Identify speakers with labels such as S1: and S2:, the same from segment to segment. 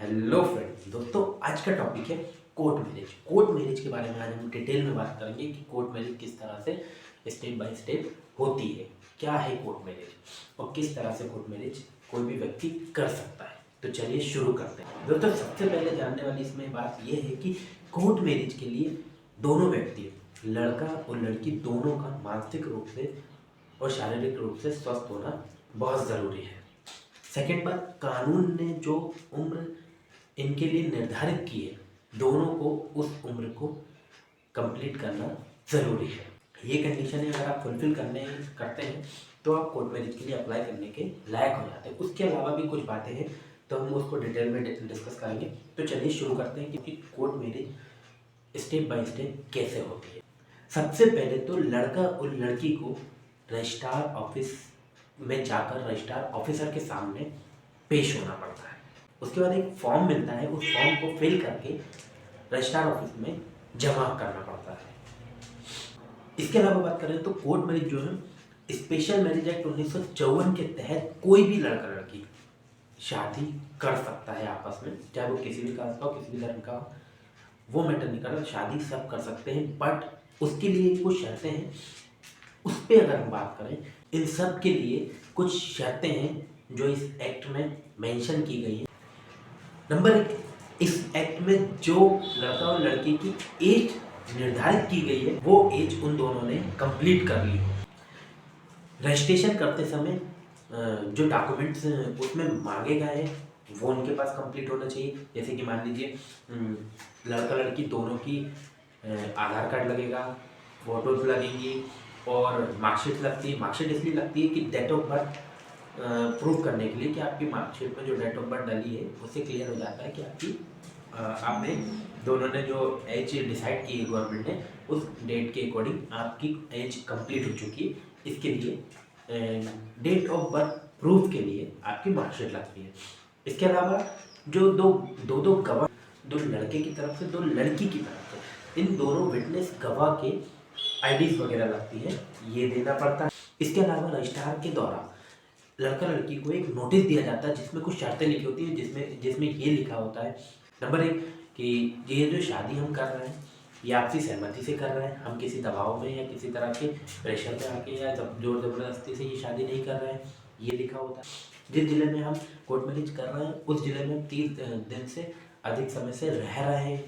S1: Hello friends, दोस्तों आज का टॉपिक है कोर्ट मैरिज। कोर्ट मैरिज के बारे में आज हम डिटेल में बात करेंगे कि कोर्ट मैरिज किस तरह से स्टेप बाय स्टेप होती है, क्या है कोर्ट मैरिज और किस तरह से कोर्ट मैरिज कोई भी व्यक्ति कर सकता है। तो चलिए शुरू करते हैं। दोस्तों सबसे पहले जानने वाली इसमें बात यह है कि कोर्ट मैरिज के लिए दोनों व्यक्ति, लड़का और लड़की दोनों का मानसिक रूप से और शारीरिक रूप से स्वस्थ होना बहुत ज़रूरी है। सेकेंड बात, कानून ने जो उम्र इनके लिए निर्धारित की है, दोनों को उस उम्र को कंप्लीट करना ज़रूरी है। ये कंडीशन है, अगर आप फुलफिल करते हैं तो आप कोर्ट मैरिज के लिए अप्लाई करने के लायक हो जाते हैं। उसके अलावा भी कुछ बातें हैं तो हम उसको डिटेल में डिस्कस करेंगे। तो चलिए शुरू करते हैं कि court marriage step by step कैसे होती है। सबसे पहले तो लड़का और लड़की को रजिस्ट्रार ऑफिस में जाकर रजिस्ट्रार ऑफिसर के सामने पेश होना पड़ता है। उसके बाद एक फॉर्म मिलता है, उस फॉर्म को फिल करके रजिस्ट्रार ऑफिस में जमा करना पड़ता है। इसके अलावा बात करें तो कोर्ट मैरिज जो है, स्पेशल मैरिज एक्ट 1954 के तहत कोई भी लड़का लड़की शादी कर सकता है आपस में, चाहे वो किसी भी कास्ट का हो, किसी भी धर्म का हो, वो मैटर नहीं करता, शादी सब कर सकते हैं। बट उसके लिए कुछ शर्तें हैं, उस पर अगर हम बात करें, इन सब के लिए कुछ शर्तें हैं जो इस एक्ट में मेंशन की गई है। नंबर एक, इस एक्ट में जो लड़का और लड़की की एज निर्धारित की गई है, वो एज उन दोनों ने कंप्लीट कर ली हो। रजिस्ट्रेशन करते समय जो डॉक्यूमेंट्स उसमें मांगे गए हैं वो उनके पास कंप्लीट होना चाहिए। जैसे कि मान लीजिए लड़का लड़की दोनों की आधार कार्ड लगेगा, फोटोज लगेंगी और मार्कशीट लगती है। मार्कशीट इसलिए लगती है कि डेट ऑफ बर्थ प्रूव करने के लिए कि आपकी मार्कशीट में जो डेट ऑफ बर्थ डली है उससे क्लियर हो जाता है कि आपने दोनों ने जो एज डिसाइड की है गवर्नमेंट ने, उस डेट के अकॉर्डिंग आपकी एज कंप्लीट हो चुकी है। इसके लिए डेट ऑफ बर्थ प्रूफ के लिए आपकी मार्कशीट लगती है। इसके अलावा जो दो गवाह, दो लड़के की तरफ से, दो लड़की की तरफ से, इन दोनों विटनेस गवाह के आईडीज वगैरह लगती है, ये देना पड़ता है। इसके अलावा रजिस्ट्रार के द्वारा लड़का लड़की को एक नोटिस दिया जाता है जिसमें कुछ शर्तें लिखी होती हैं, जिसमें ये लिखा होता है, नंबर एक, कि ये जो शादी हम कर रहे हैं ये आपसी सहमति से कर रहे हैं, हम किसी दबाव में या किसी तरह के प्रेशर पे आके या जोर ज़बरदस्ती से ये शादी नहीं कर रहे हैं, ये लिखा होता है। जिस जिले में हम कोर्ट मैरिज कर रहे हैं उस जिले में 30 दिन से अधिक समय से रह रहे हैं।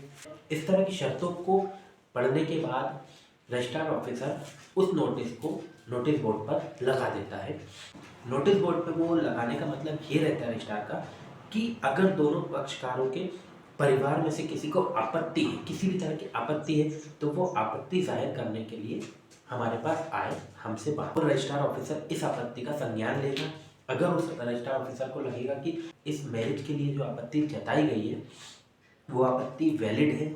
S1: इस तरह की शर्तों को पढ़ने के बाद रजिस्ट्रार ऑफिसर उस नोटिस को नोटिस बोर्ड पर लगा देता है। नोटिस बोर्ड पर वो लगाने का मतलब ये रहता है रजिस्ट्रार का कि अगर दोनों पक्षकारों के परिवार में से किसी को आपत्ति है, किसी भी तरह की आपत्ति है, तो वो आपत्ति जाहिर करने के लिए हमारे पास आए, हमसे बात। और रजिस्ट्रार ऑफिसर इस आपत्ति का संज्ञान लेगा। अगर उस रजिस्ट्रार ऑफिसर को लगेगा कि इस मैरिज के लिए जो आपत्ति जताई गई है वो आपत्ति वैलिड है,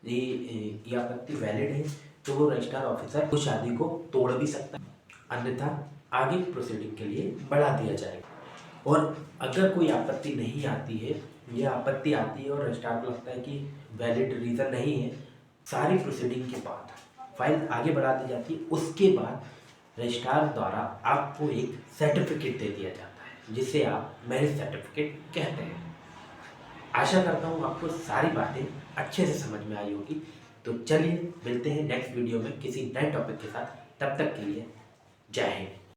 S1: ये आपत्ति वैलिड है, तो वो रजिस्ट्रार ऑफिसर उस शादी को तोड़ भी सकता है, अन्यथा आगे प्रोसीडिंग के लिए बढ़ा दिया जाएगा। और अगर कोई आपत्ति नहीं आती है, ये आपत्ति आती है और रजिस्ट्रार को लगता है कि वैलिड रीज़न नहीं है, सारी प्रोसीडिंग के बाद फाइल आगे बढ़ा दी जाती है। उसके बाद रजिस्ट्रार द्वारा आपको एक सर्टिफिकेट दे दिया जाता है जिसे आप मैरिज सर्टिफिकेट कहते हैं। आशा करता हूँ आपको सारी बातें अच्छे से समझ में आई होगी। तो चलिए मिलते हैं नेक्स्ट वीडियो में किसी नए टॉपिक के साथ। तब तक के लिए जय हिंद।